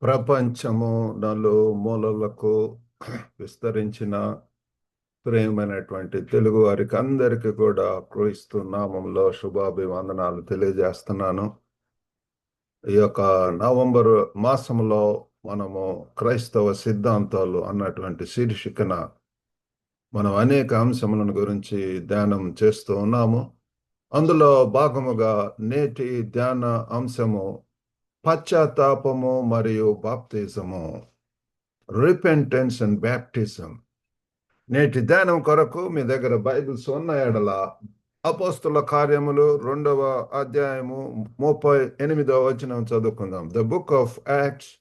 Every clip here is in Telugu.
ప్రపంచము నలుమూలలకు విస్తరించిన ప్రియమైనటువంటి తెలుగు వారికి అందరికీ కూడా క్రీస్తు నామంలో శుభాభివందనాలు తెలియజేస్తున్నాను. ఈ యొక్క నవంబర్ మాసంలో మనము క్రైస్తవ సిద్ధాంతాలు అన్నటువంటి శీర్షికన మనం అనేక అంశములను గురించి ధ్యానం చేస్తూ ఉన్నాము. అందులో భాగముగా నేటి ధ్యాన అంశము పశ్చాత్తాపము మరియు బాప్తిజము, రిపెంటెన్స్ అండ్ బ్యాప్టిజం. నేటి ధ్యానం కొరకు మీ దగ్గర బైబిల్స్ ఉన్న ఎడల అపోస్తుల కార్యములు 2వ అధ్యాయము 38వ వచనం చదువుకుందాం. The book of Acts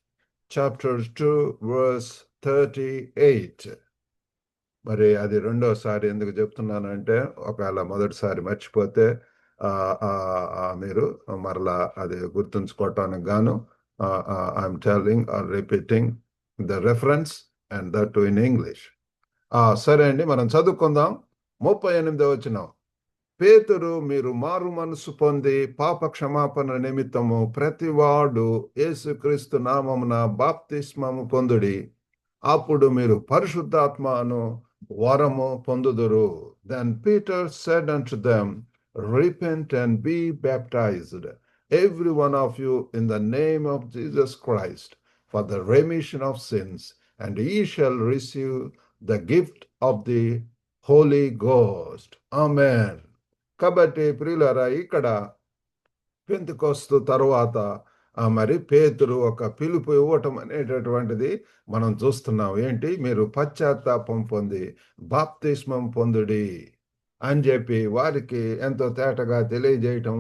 chapter 2 verse 38. మరి అది రెండోసారి ఎందుకు చెప్తున్నానంటే ఒకవేళ మొదటిసారి మర్చిపోతే మీరు మరలా అది గుర్తుంచుకోవటానికి గాను I'm telling or repeating the reference and that too in English. సరే అండి, మనం చదువుకుందాం. 38వ వచనం. పేతురు, మీరు మారు మనసు పొంది పాప క్షమాపణ నిమిత్తము ప్రతివాడు యేసుక్రీస్తు నామమున బాప్తిస్మము పొందుడి, అప్పుడు మీరు పరిశుద్ధాత్మను వరము పొందుదురు. Then Peter said unto them, repent and be baptized, every one of you, in the name of Jesus Christ, for the remission of sins, and ye shall receive the gift of the Holy Ghost. Amen. కాబట్టి ప్రియులారా, ఇక్కడ పెంతెకోస్తు తరువాత మరి పేతురు ఒక పిలుపు ఇవ్వటం అనేటటువంటిది మనం చూస్తున్నాం. ఏంటి? మీరు పశ్చాత్తాపం పొంది బాప్తిస్మం పొందుడి అని చెప్పి వారికి ఎంతో తేటగా తెలియజేయటం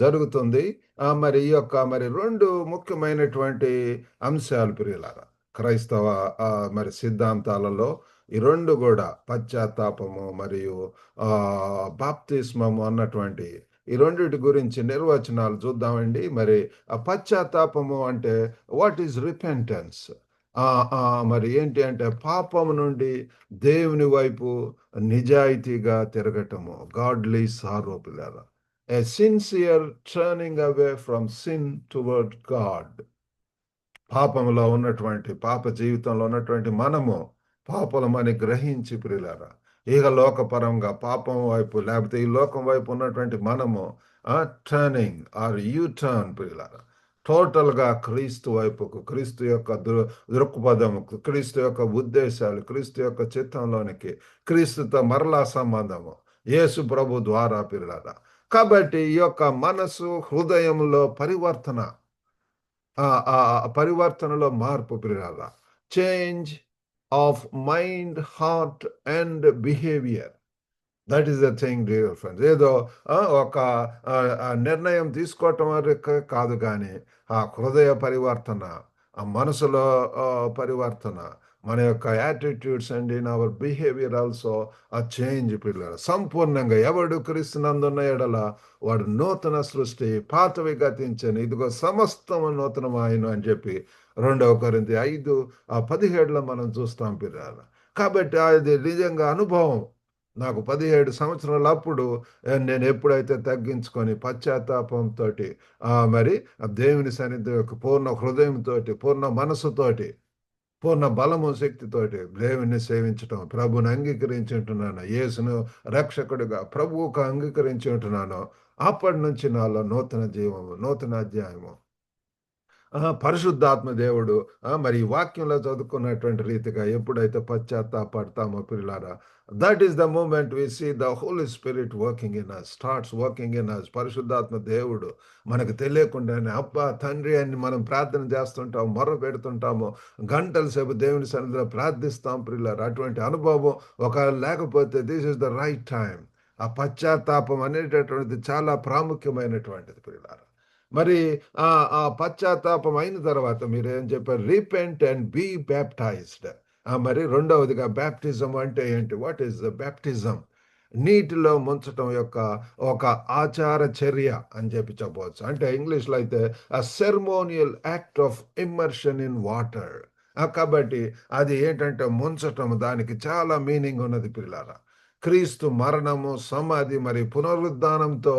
జరుగుతుంది. మరి ఈ యొక్క రెండు ముఖ్యమైనటువంటి అంశాలు ప్రియులారా క్రైస్తవ మరి సిద్ధాంతాలలో ఈ రెండు కూడా పశ్చాత్తాపము మరియు బాప్తిస్మము అన్నటువంటి ఈ రెండిటి గురించి నిర్వచనాలు చూద్దామండి. మరి పశ్చాత్తాపము అంటే వాట్ ఈజ్ రిపెంటెన్స్? మరి ఏంటి అంటే పాపము నుండి దేవుని వైపు నిజాయితీగా తిరగటము, గాడ్లీ సారో పిల్లల, ఏ sincere turning away from sin towards God. పాపములో ఉన్నటువంటి పాప జీవితంలో ఉన్నటువంటి మనము పాపలమని గ్రహించి ప్రియులారా ఇక లోకపరంగా పాపం వైపు లేకపోతే ఈ లోకం వైపు ఉన్నటువంటి మనము టర్నింగ్ ఆర్ యూ టర్న్ ప్రియులారా టోటల్గా క్రీస్తు వైపుకు, క్రీస్తు యొక్క దృక్పథము, క్రీస్తు యొక్క ఉద్దేశాలు, క్రీస్తు యొక్క చిత్తంలోనికి, క్రీస్తుతో మరలా సంబంధము యేసు ప్రభు ద్వారా ప్రియులారా. కాబట్టి ఈ యొక్క మనసు హృదయంలో పరివర్తనలో మార్పు ప్రియులారా, change of mind, heart and behaviour. That is the thing dear friends. ఏదో ఒక నిర్ణయం తీసుకోవటం వరకు కాదు, కానీ ఆ హృదయ పరివర్తన, ఆ మనసులో పరివర్తన, మన యొక్క attitudes and in our behaviour also ఆ చేంజ్ పిల్లలు సంపూర్ణంగా. ఎవడు క్రీస్తునందున్న ఎడల వాడు నూతన సృష్టి, పాతవి గతించని, ఇదిగో సమస్తము నూతనమాయను అని చెప్పి 2 కొరింథీ 5:17 మనం చూస్తాం పిల్లలు. కాబట్టి అది నిజంగా అనుభవం. నాకు 17 సంవత్సరాలు అప్పుడు నేను ఎప్పుడైతే తగ్గించుకొని పశ్చాత్తాపంతో మరి దేవుని సన్నిధి యొక్క పూర్ణ హృదయంతో, పూర్ణ మనసుతోటి, పూర్ణ బలము శక్తితోటి దేవుని సేవించటం, ప్రభుని అంగీకరించి ఉంటున్నాను, యేసును రక్షకుడిగా ప్రభువుకు అంగీకరించి ఉంటున్నాను, అప్పటి నుంచి నాలో నూతన జీవము, నూతన అధ్యాయము. పరిశుద్ధాత్మ దేవుడు మరి వాక్యంలో చదువుకున్నటువంటి రీతిగా ఎప్పుడైతే పశ్చాత్తాపడతామో పిల్లారా, that is the moment we see the Holy Spirit working in us, starts working in us. పరిశుద్ధాత్మ దేవుడు మనకు తెలియకుండానే అబ్బా తండ్రి అని మనం ప్రార్థన చేస్తుంటాం, మొర్ర పెడుతుంటాము, గంటల సేపు దేవుని సన్నిధిలో ప్రార్థిస్తాం పిల్లారా. అటువంటి అనుభవం ఒకవేళ లేకపోతే this is the right time. ఆ పశ్చాత్తాపం అనేటటువంటిది చాలా ప్రాముఖ్యమైనటువంటిది పిల్లారా. మరి ఆ పశ్చాత్తాపం అయిన తర్వాత మీరు ఏం చెప్పారు? Repent and be baptised. మరి రెండవదిగా బ్యాప్టిజం అంటే ఏంటి? What is the baptism? నీటిలో ముంచటం యొక్క ఒక ఆచార చర్య అని చెప్పవచ్చు. అంటే ఇంగ్లీష్లో అయితే a ceremonial act of immersion in water. కాబట్టి అది ఏంటంటే ముంచటం, దానికి చాలా మీనింగ్ ఉన్నది పిల్లారా. క్రీస్తు మరణము, సమాధి మరి పునరుద్ధానంతో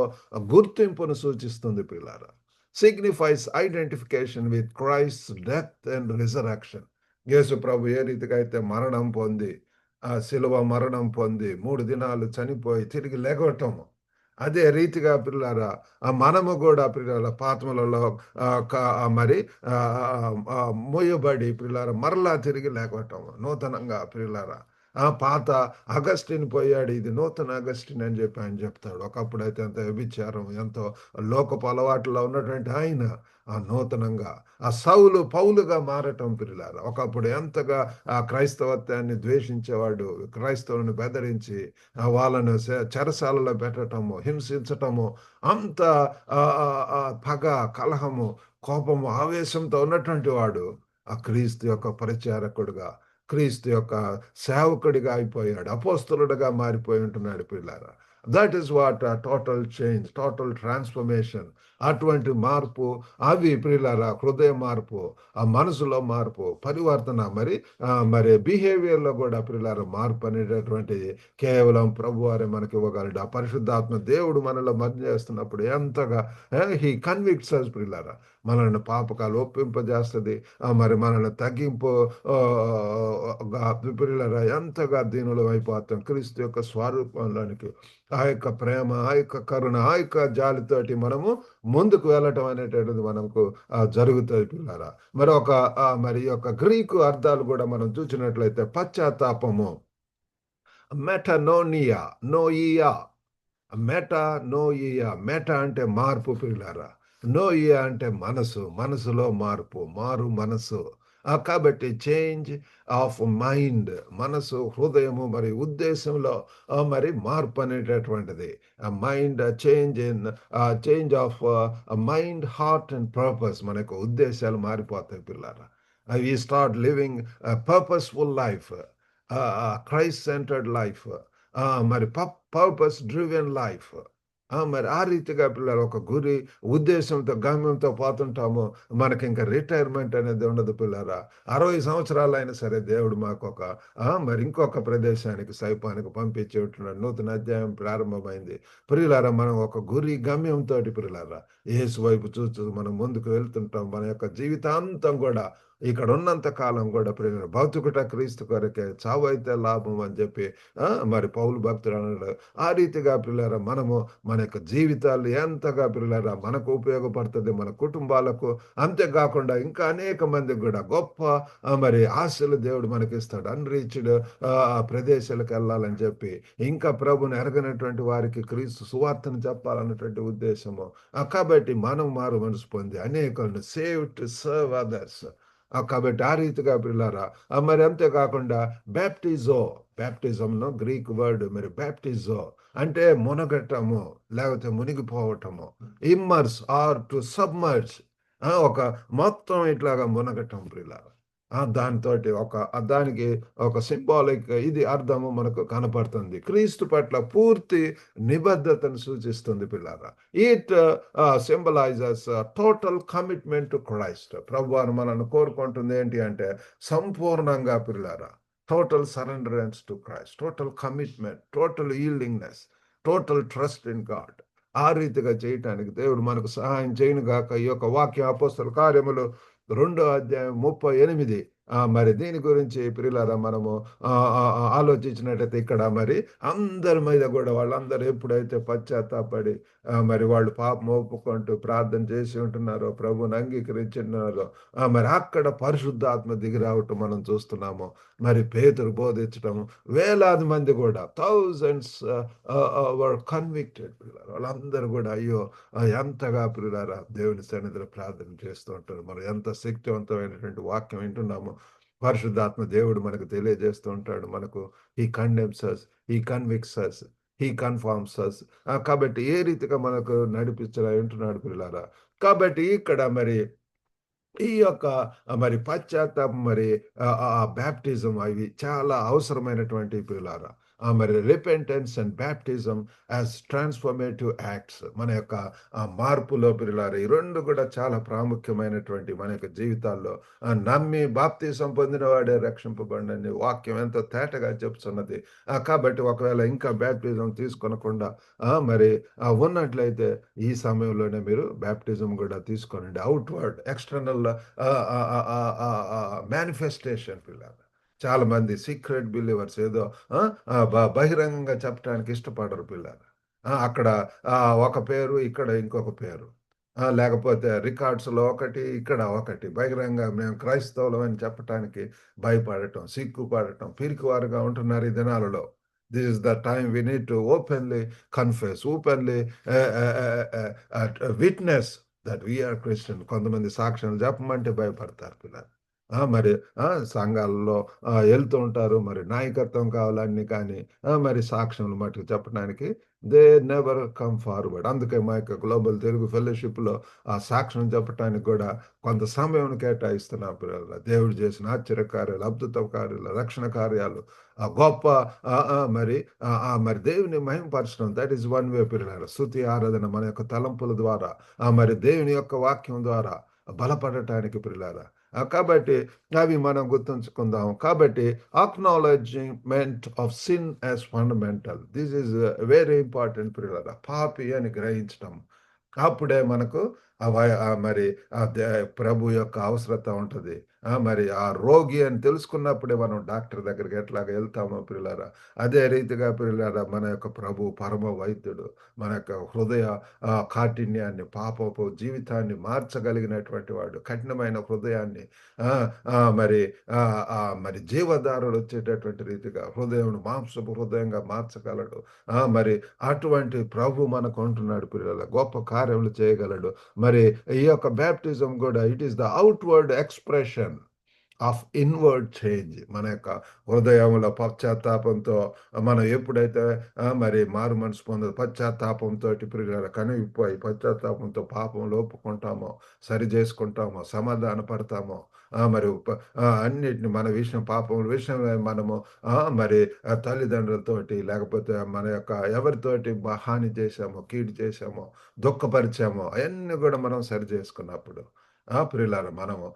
గుర్తింపును సూచిస్తుంది పిల్లారా. Signifies identification with Christ death and resurrection. Yesu ప్రభు ఏ రీతిగా అయితే మరణం పొంది, ఆ శిలువ మరణం పొంది 3 దినాలు చనిపోయి తిరిగి లెగవటము. అదే రీతిగా ప్రియులారా, మనము గూడా ప్రియులారా పాతములలో మరి మోయబడి ప్రియులారా మరలా తిరిగి లేగవటం. నూతనంగా ప్రియులారా. పాత అగస్టిన్ పోయాడు. ఇది నూతన అగస్టిన్ అని చెప్పి ఆయన చెప్తాడు. ఒకప్పుడైతే ఎంత వ్యభిచారం, ఎంతో లోకపు అలవాటులో ఉన్నటువంటి ఆయన నూతనంగా సౌలు పౌలుగా మారటం ప్రియులారా. ఒకప్పుడు ఎంతగా క్రైస్తవత్వాన్ని ద్వేషించేవాడు. క్రైస్తవులను బెదిరించి వాళ్ళను చెరసాలలో పెట్టటము, హింసించటము, అంత పగ, కలహము, కోపము, ఆవేశంతో ఉన్నటువంటి వాడు క్రీస్తు యొక్క పరిచారకుడుగా, క్రీస్తు యొక్క సేవకుడిగా అయిపోయాడు. అపోస్తలుడిగా మారిపోయి ఉంటున్నాడు పిల్లారా. That is what total change, total transformation. అటువంటి మార్పు, అవి ప్రియులారా హృదయ మార్పు, మనసులో మార్పు, పరివర్తన, మరి బిహేవియర్‌లో కూడా ప్రియులారా మార్పు అనేటటువంటిది కేవలం ప్రభువారే మనకి ఇవ్వగలడు. ఆ పరిశుద్ధాత్మ దేవుడు మనలో చేస్తున్నప్పుడు ఎంతగా హీ కన్విక్ట్స్ అస్ ప్రియులారా. మనల్ని పాపకాలు ఒప్పింపజేస్తది. మరి మనల్ని తగ్గింపు ప్రియులారా ఎంతగా దీనులం అయిపోతాం క్రీస్తు యొక్క స్వరూపంలోనికి. ఆ యొక్క ప్రేమ, ఆ యొక్క కరుణ, ఆ యొక్క జాలితోటి మనము ముందుకు వెళ్ళటం అనేటటువంటిది మనకు జరుగుతుంది పిల్లారా. మరి యొక్క గ్రీకు అర్థాలు కూడా మనం చూసినట్లయితే పశ్చాత్తాపము, మెటనోనియా, నోయియా, మెటనోయియా. మెట అంటే మార్పు ప్రియులారా. నోయియా అంటే మనసు, మనసులో మార్పు, మారు మనసు. కాబట్టి చేంజ్ ఆఫ్ మైండ్, మనసు, హృదయము, మరి ఉద్దేశంలో మరి మార్పు అనేటటువంటిది. Mind change of mind, heart and purpose. మనకు ఉద్దేశాలు మారిపోతాయి పిల్లారా. We start living purposeful life, Christ centred life, మరి పర్పస్ డ్రివెన్ లైఫ్. మరి ఆ రీతిగా పిల్లలు ఒక గురి, ఉద్దేశంతో, గమ్యంతో పోతుంటాము. మనకింక రిటైర్మెంట్ అనేది ఉండదు పిల్లరా. 60 సంవత్సరాలైనా సరే దేవుడు మాకొక మరి ఇంకొక ప్రదేశానికి, సైపానికి పంపించి ఉంటున్నాడు. నూతన అధ్యాయం ప్రారంభమైంది. ప్రియులారా, మనం ఒక గురి, గమ్యంతోటి ప్రియులారా యేసు వైపు చూస్తూ మనం ముందుకు వెళ్తుంటాం. మన యొక్క జీవితాంతం కూడా ఇక్కడ ఉన్నంత కాలం కూడా ప్రియులారా బతుకుట క్రీస్తు కొరకే, చావు అయితే లాభం అని చెప్పి మరి పౌలు భక్తుడు అన్నాడు. ఆ రీతిగా ప్రియులారా మనము మన యొక్క జీవితాలు ఎంతగా ప్రియులారా మనకు ఉపయోగపడుతుంది, మన కుటుంబాలకు. అంతేకాకుండా ఇంకా అనేక మందికి కూడా గొప్ప మరి ఆశలు దేవుడు మనకిస్తాడు. అన్రీచ్డ్ ప్రదేశాలకు వెళ్ళాలని చెప్పి, ఇంకా ప్రభుని ఎరగనటువంటి వారికి క్రీస్తు సువార్తను చెప్పాలన్నటువంటి ఉద్దేశము. కాబట్టి మనం మారు మనసు పొంది అనేకులను సేవ్ టు సర్వ్ అదర్స్. కాబట్టి ఆ రీతిగా పిల్లారా. మరి అంతేకాకుండా బ్యాప్టిజో, బ్యాప్టిజంలో గ్రీక్ వర్డ్ మరి బ్యాప్టిజో అంటే మునగటము, లేకపోతే మునిగిపోవటము. ఇమ్మర్స్ ఆర్ టు సబ్మర్జ్, ఒక మొత్తం ఇట్లాగా మునగటం ప్రియులారా. దానితోటి దానికి ఒక సింబాలిక్ ఇది అర్థము మనకు కనపడుతుంది. క్రీస్తు పట్ల పూర్తి నిబద్ధతను సూచిస్తుంది పిల్లారా. It symbolizes total commitment to Christ. ప్రభువారు మనల్ని కోరుకుంటుంది ఏంటి అంటే సంపూర్ణంగా పిల్లారా total surrenderness to Christ, total commitment, total yieldingness, total trust in God. ఆ రీతిగా చేయటానికి దేవుడు మనకు సహాయం చేయను గాక. ఈ యొక్క వాక్య అపోస్తల కార్యములు 2:38. మరి దీని గురించి ప్రియులారా మనము ఆలోచించినట్టయితే ఇక్కడ మరి అందరి మీద కూడా వాళ్ళందరూ ఎప్పుడైతే పశ్చాత్తాపడి మరి వాళ్ళు పాపం ఒప్పుకుంటూ ప్రార్థన చేసి ఉంటున్నారో, ప్రభువుని అంగీకరించున్నారో, మరి అక్కడ పరిశుద్ధాత్మ దిగి రావటం మనం చూస్తున్నాము. మరి పేతురు బోధించటము, వేలాది మంది కూడా థౌజండ్స్ వర్ కన్విక్టెడ్. వాళ్ళందరూ కూడా అయ్యో ఎంతగా ప్రియులారా దేవుని సన్నిధిలో ప్రార్థన చేస్తూ ఉంటారు. మనం ఎంత శక్తివంతమైనటువంటి వాక్యం వింటున్నాము. పరిశుద్ధాత్మ దేవుడు మనకు తెలియజేస్తూ ఉంటాడు. మనకు he condemns us, he convicts us, he confirms us. కాబట్టి ఏ రీతిగా మనకు నడిపించలా ఉంటున్నాడు పిల్లారా. కాబట్టి ఇక్కడ మరి ఈ యొక్క మరి పశ్చాత్తాపం, మరి బ్యాప్టిజం, అవి చాలా అవసరమైనటువంటి పిల్లారా. మరి repentance and baptism as transformative acts. మన యొక్క మార్పులో పిల్లారు ఈ రెండు కూడా చాలా ప్రాముఖ్యమైనటువంటి మన యొక్క జీవితాల్లో నమ్మి బాప్తిసం పొందిన వాడే రక్షింపబడని వాక్యం ఎంతో తేటగా చెప్తున్నది. కాబట్టి ఒకవేళ ఇంకా బ్యాప్టిజం తీసుకొనకుండా మరి ఉన్నట్లయితే ఈ సమయంలోనే మీరు బ్యాప్టిజం కూడా తీసుకోనండి. అవుట్వర్డ్ ఎక్స్టర్నల్ మేనిఫెస్టేషన్ పిల్లలు. చాలా మంది సీక్రెట్ బిలీవర్స్ ఏదో ఆ, బహిరంగంగా చెప్పడానికి ఇష్టపడరు పిల్లలు. అక్కడ ఒక పేరు, ఇక్కడ ఇంకొక పేరు. లేకపోతే రికార్డ్స్లో ఒకటి, ఇక్కడ ఒకటి. బహిరంగ మేము క్రైస్తవులం అని చెప్పటానికి భయపడటం, సిగ్గుపడటం, పిరికివారుగా ఉంటున్నారు ఈ దినాలలో. This is the time we need to openly confess, openly witness that we are Christian. కొంతమంది సాక్ష్యాలు చెప్పమంటే భయపడతారు పిల్లలు. మరి సంఘాలలో వెళ్తూ ఉంటారు. మరి నాయకత్వం కావాలని కానీ మరి సాక్ష్యాలు మటుకు చెప్పడానికి దే నెవర్ కమ్ ఫార్వర్డ్. అందుకే మా యొక్క గ్లోబల్ తెలుగు ఫెలోషిప్‌లో ఆ సాక్ష్యం చెప్పటానికి కూడా కొంత సమయం కేటాయిస్తున్నాం పిల్లలు. దేవుడు చేసిన ఆశ్చర్య కార్యాలు, అద్భుత కార్యాలు, రక్షణ కార్యాలు, గొప్ప మరి మరి దేవుని మహిమపరచడం దట్ ఈస్ వన్ వే పిల్లలు. స్తుతి ఆరాధన మన యొక్క తలంపుల ద్వారా మరి దేవుని యొక్క వాక్యం ద్వారా బలపడటానికి పిల్లలు. కాబట్టి అవి మనం గుర్తుంచుకుందాం. కాబట్టి acknowledgement of sin as fundamental. This is very important పిల్లల. పాపి అని గ్రహించటం. అప్పుడే మనకు మరి ప్రభు యొక్క అవసరత ఉంటది. మరి ఆ రోగి అని తెలుసుకున్నప్పుడే మనం డాక్టర్ దగ్గరికి ఎట్లాగ వెళ్తామో ప్రియులారా, అదే రీతిగా ప్రియులారా మన యొక్క ప్రభు పరమ వైద్యుడు. మన యొక్క హృదయ కాఠిన్యాన్ని, పాపపు జీవితాన్ని మార్చగలిగినటువంటి వాడు. కఠినమైన హృదయాన్ని ఆహ్, మరి మరి జీవధారలు వచ్చేటటువంటి రీతిగా హృదయమును మాంసపు హృదయంగా మార్చగలడు. మరి అటువంటి ప్రభు మనకు ఉంటున్నాడు పిల్లల. గొప్ప కార్యములు చేయగలడు. మరి ఈ యొక్క బ్యాప్టిజం కూడా it is the outward expression of inward change. మన యొక్క హృదయంలో పశ్చాత్తాపంతో మనం ఎప్పుడైతే మరి మారు మనసు పశ్చాత్తాపంతోటి ప్రియులారా కనిగిపోయి పశ్చాత్తాపంతో పాపంలో ఒప్పుకుంటామో, సరి చేసుకుంటామో, సమాధాన పడతామో, మరి అన్నిటిని మన విషయం పాపం విషయమై మనము మరి తల్లిదండ్రులతోటి లేకపోతే మన యొక్క ఎవరితోటి హాని చేశామో, కీడు చేశామో, దుఃఖపరిచామో అయన్నీ కూడా మనం సరి చేసుకున్నప్పుడు ప్రియులారా మనము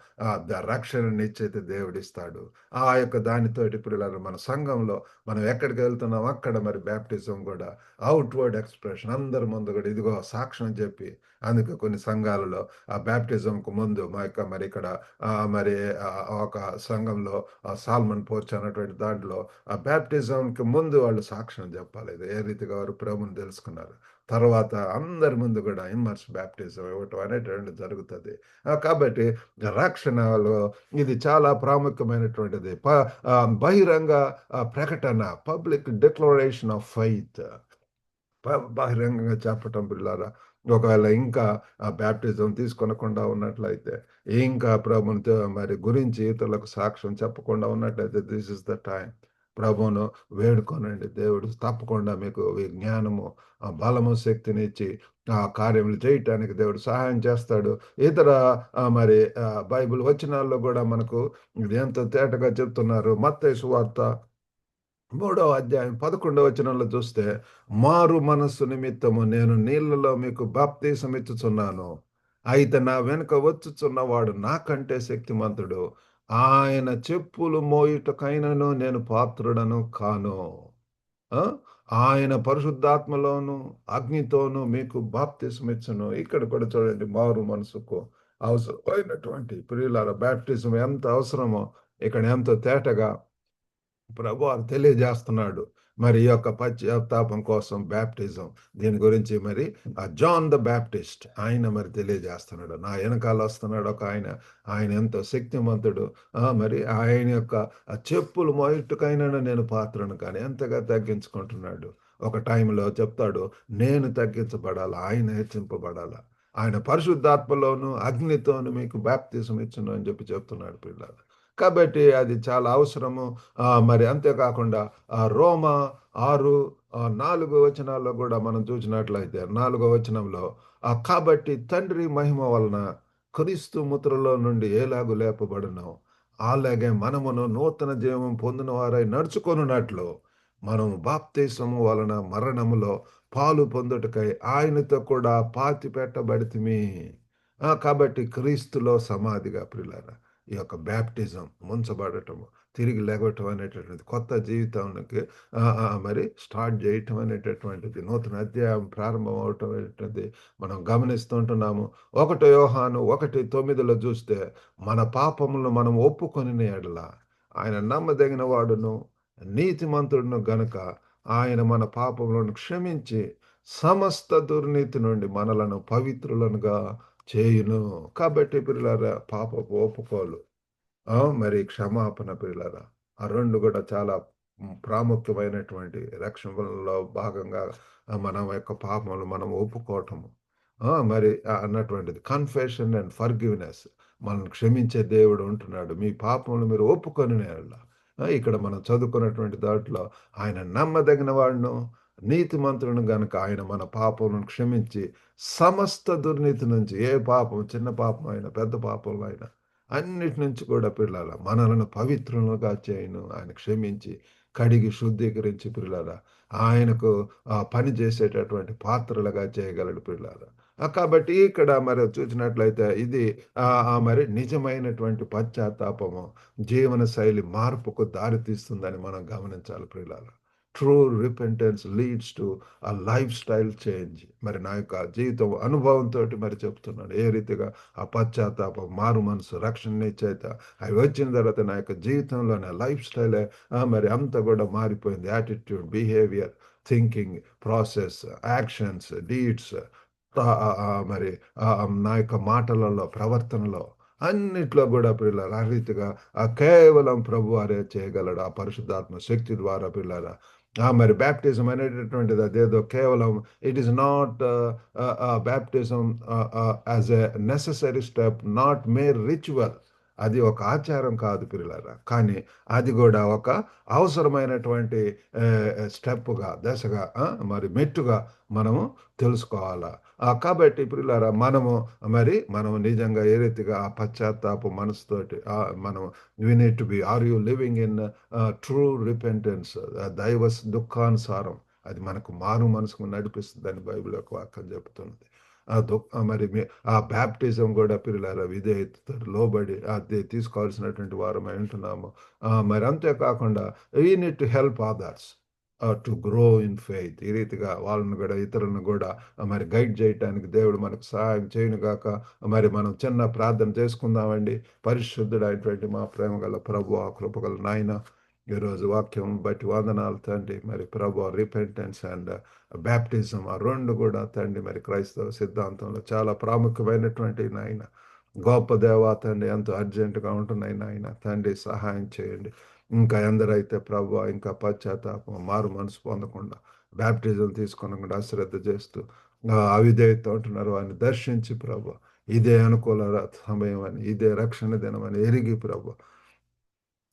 రక్షణనిచ్చైతే దేవుడిస్తాడు. ఆ యొక్క దానితోటి ప్రియులారా మన సంఘంలో మనం ఎక్కడికి వెళ్తున్నామో అక్కడ మరి బ్యాప్టిజం కూడా అవుట్‌వర్డ్ ఎక్స్‌ప్రెషన్ అందరి ముందు కూడా ఇదిగో సాక్ష్యం చెప్పి అందుకే కొన్ని సంఘాలలో ఆ బ్యాప్టిజంకు ముందు మా యొక్క మరి ఇక్కడ మరి ఒక సంఘంలో సాల్మన్ పోర్చ్ అన్నటువంటి దాంట్లో ఆ బ్యాప్టిజంకి ముందు వాళ్ళు సాక్ష్యం చెప్పాలి. ఇది ఏ రీతిగా వారు ప్రభువుని తెలుసుకున్నారు. తర్వాత అందరి ముందు కూడా ఇమ్మర్స్ బ్యాప్టిజం ఇవ్వటం అనేటువంటిది జరుగుతది. కాబట్టి రక్షణలో ఇది చాలా ప్రాముఖ్యమైనటువంటిది. బహిరంగ ప్రకటన, పబ్లిక్ డిక్లరేషన్ ఆఫ్ ఫెయిత్. బహిరంగంగా చెప్పటం పిల్లారా. ఒకవేళ ఇంకా బ్యాప్టిజం తీసుకొనకుండా ఉన్నట్లయితే, ఇంకా ప్రభునితో మరి గురించి ఇతరులకు సాక్ష్యం చెప్పకుండా ఉన్నట్లయితే దిస్ ఇస్ ద టైమ్. ప్రభువును వేడుకోనండి. దేవుడు తప్పకుండా మీకు ఈ జ్ఞానము, బలము, శక్తినిచ్చి ఆ కార్యములు చేయటానికి దేవుడు సహాయం చేస్తాడు. ఇతర మరి బైబిల్ వచనాల్లో గూడా మనకు ఇది ఎంతో తేటగా చెప్తున్నారు. మత్తయి సువార్త 3వ అధ్యాయం 11వ వచనంలో చూస్తే, మారు మనస్సు నిమిత్తము నేను నీళ్లలో మీకు బాప్తీసం ఇచ్చుచున్నాను. అయితే నా వెనుక వచ్చుచున్నవాడు నాకంటే శక్తిమంతుడు. ఆయన చెప్పులు మోయుటకైనను నేను పాత్రుడను కాను. ఆ! ఆయన పరిశుద్ధాత్మలోను, అగ్నితోను మీకు బాప్తిసం ఇచ్చును. ఇక్కడ కూడా చూడండి మారు మనసుకు అవసరమైనటువంటి ప్రియులారా బాప్టిజం ఎంత అవసరమో ఇక్కడ ఎంతో తేటగా ప్రభువారు తెలియజేస్తున్నాడు. మరి ఈ యొక్క పశ్చాత్తాపం కోసం బాప్టిజం దీని గురించి మరి జాన్ ద బాప్టిస్ట్ ఆయన మరి తెలియజేస్తున్నాడు. నా వెనకాల వస్తున్నాడు ఒక ఆయన. ఆయన ఎంతో శక్తిమంతుడు. మరి ఆయన యొక్క చెప్పులు మోయుటకైనను నేను పాత్రను కానీ ఎంతగా తగ్గించుకుంటున్నాడు. ఒక టైంలో చెప్తాడు, నేను తగ్గించబడాలా, ఆయన హెచ్చింపబడాలా. ఆయన పరిశుద్ధాత్మలోను, అగ్నితోను మీకు బాప్తిసం ఇచ్చును అని చెప్తున్నాడు పిల్లలు. కాబట్టి అది చాలా అవసరము. మరి అంతేకాకుండా రోమా 6 4 వచనాల్లో గూడా మనం చూసినట్లయితే 4 వచనంలో కాబట్టి తండ్రి మహిమ వలన క్రీస్తు మూత్రలో నుండి ఎలాగు లేపబడునో అలాగే మనమును నూతన జీవం పొందిన వారై నడుచుకొనున్నట్లు మనం బాప్తిసము వలన మరణములో పాలు పొందుటకై ఆయనతో కూడా పాతి పెట్టబడితిమి. కాబట్టి క్రీస్తులో సమాధిగా ప్రియులారా, ఈ యొక్క బ్యాప్టిజం ముంచబడటము, తిరిగి లెగవటం అనేటటువంటిది కొత్త జీవితానికి మరి స్టార్ట్ చేయటం అనేటటువంటిది నూతన అధ్యాయం ప్రారంభం అవటం అనేటువంటిది మనం గమనిస్తుంటున్నాము. 1 యోహాను 1:9 చూస్తే, మన పాపములను మనం ఒప్పుకొనిన యెడల ఆయన నమ్మదగిన వాడును, నీతిమంతుడును గనుక ఆయన మన పాపములను క్షమించి సమస్త దుర్నీతి నుండి మనలను పవిత్రులనుగా చేయును. కాబట్టి ప్రియులారా, పాపపు ఒప్పుకోలు, మరి క్షమాపణ ప్రియులారా, ఆ 2 కూడా చాలా ప్రాముఖ్యమైనటువంటి రక్షణలో భాగంగా మన యొక్క పాపములు మనం ఒప్పుకోవటము. మరి అన్నటువంటిది కన్ఫెషన్ అండ్ ఫర్‌గివ్‌నెస్. మనల్ని క్షమించే దేవుడు ఉంటున్నాడు. మీ పాపములు మీరు ఒప్పుకొనిన యెడల, ఇక్కడ మనం చదువుకున్నటువంటి దాంట్లో ఆయన నమ్మదగిన వాడును, నీతిమంతుడును గనుక ఆయన మన పాపములను క్షమించి సమస్త దుర్నీతి నుంచి, ఏ పాపం, చిన్న పాపమైనా, పెద్ద పాపంలైనా అన్నిటి నుంచి కూడా పిల్లారా మనలను పవిత్రులుగా చేయును. ఆయన క్షమించి, కడిగి, శుద్ధీకరించి పిల్లారా ఆయనకు పని చేసేటటువంటి పాత్రలుగా చేయగలడు పిల్లారా. కాబట్టి ఇక్కడ మరి చూసినట్లయితే ఇది మరి నిజమైనటువంటి పశ్చాత్తాపము జీవన శైలి మార్పుకు దారితీస్తుందని మనం గమనించాలి ప్రియులారా. True repentance leads to life style change. మరి నా యొక్క జీవితం అనుభవంతోటి మరి చెప్తున్నాను. ఏ రీతిగా ఆ పశ్చాత్తాపం, మారు మనసు, రక్షణ నిశ్చయిత అవి వచ్చిన తర్వాత నా యొక్క జీవితంలో నా లైఫ్ స్టైలే మరి అంతా కూడా మారిపోయింది. Attitude, behaviour, thinking, process, actions, deeds, మరి నా యొక్క మాటలలో, ప్రవర్తనలో అన్నిట్లో కూడా పిల్లలు ఆ రీతిగా కేవలం ప్రభువారే చేయగలడు. ఆ పరిశుద్ధాత్మ శక్తి ద్వారా పిల్లరా. మరి బ్యాప్టిజం అనేటటువంటిది అదేదో కేవలం it is not baptism as a necessary step, not mere ritual. అది ఒక ఆచారం కాదు పిల్లలారా. కానీ అది కూడా ఒక అవసరమైనటువంటి స్టెప్‌గా, దశగా, మరి మెట్టుగా మనము తెలుసుకోవాలా. కాబట్టి ప్రియులారా, మనం నిజంగా ఏ రీతిగా ఆ పశ్చాత్తాప మనసుతోటి మనం we need to be are you living in true repentance, దైవ దుఃఖానుసారం. అది మనకు మారు మనసుకు నడిపిస్తుందని బైబిల్ యొక్క వాక్యం చెబుతున్నది. మరి ఆ బ్యాప్టిజం కూడా ప్రియులారా విధేయతతో లోబడి అది తీసుకోవాల్సినటువంటి వారమై ఉంటున్నాము. మరి అంతేకాకుండా we need to help others to grow in faith. ఈ రీతిగా వాళ్ళని కూడా, ఇతరులను కూడా మరి గైడ్ చేయటానికి దేవుడు మనకు సహాయం చేయనుగాక. మరి మనం చిన్న ప్రార్థన చేసుకుందామండి. పరిశుద్ధుడైనటువంటి మా ప్రేమ గల ప్రభువా, కృపగల నాయన, ఈరోజు వాక్యం బట్టి వందనాలు తండ్రి. మరి ప్రభువా, రిపెంటెన్స్ అండ్ బ్యాప్టిజం ఆ 2 కూడా తండ్రి మరి క్రైస్తవ సిద్ధాంతంలో చాలా ప్రాముఖ్యమైనటువంటి నాయన. గొప్ప దేవా తండ్రి, ఎంతో అర్జెంటుగా ఉంటున్నాయి నాయన. తండ్రి సహాయం చేయండి. ఇంకా ఎందరైతే ప్రభువా ఇంకా పశ్చాత్తాపం, మారు మనసు పొందకుండా, బ్యాప్టిజం తీసుకోనకుండా అశ్రద్ధ చేస్తూ అవిధేయత ఉంటున్నారు, వారిని దర్శించి ప్రభువా, ఇదే అనుకూల సమయం అని, ఇదే రక్షణ దినం అని ఎరిగి ప్రభువా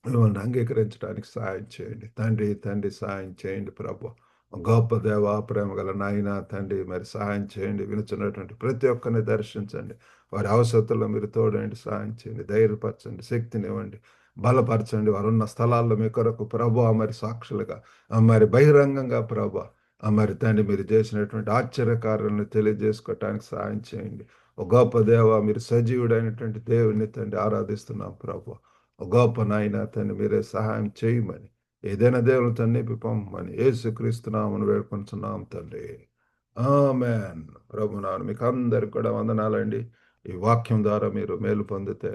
మిమ్మల్ని అంగీకరించడానికి సహాయం చేయండి. తండ్రి, తండ్రి సహాయం చేయండి ప్రభువా. గొప్ప దేవ, ప్రేమ గల నాయన తండ్రి, మరి సహాయం చేయండి. వినుచున్నటువంటి ప్రతి ఒక్కరిని దర్శించండి. వారి అవసరతల్లో మీరు తోడండి, సహాయం చేయండి, ధైర్యపరచండి, శక్తినివ్వండి, బలపరచండి. వారున్న స్థలాల్లో మీ కొరకు ప్రభువా మరి సాక్షులుగా, మరి బహిరంగంగా ప్రభువా, మరి తండ్రి మీరు చేసినటువంటి ఆశ్చర్యకార్యాలను తెలియజేసుకోవటానికి సహాయం చేయండి. ఓ గొప్ప దేవ, మీరు సజీవుడైనటువంటి దేవుడిని తండ్రి ఆరాధిస్తున్నాం ప్రభువా. ఓ గొప్ప నాయన తండ్రి, మీరే సహాయం చేయమని, ఏదైనా దేవుని తండ్రి పంపమని యేసుక్రీస్తు నామమున వేడుకొనుచున్నాం తండ్రి. ఆమేన్. ప్రభునామమున మీకు అందరికి కూడా వందనాలండి. ఈ వాక్యం ద్వారా మీరు మేలు పొందితే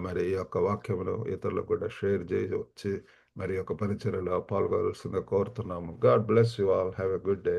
మరి ఈ యొక్క వాక్యమును ఇతరులకు కూడా షేర్ చేయవచ్చి మరి యొక్క పరిచర్యలో పాల్గొవలసిందిగా కోరుతున్నాము. God bless you all. Have a good day.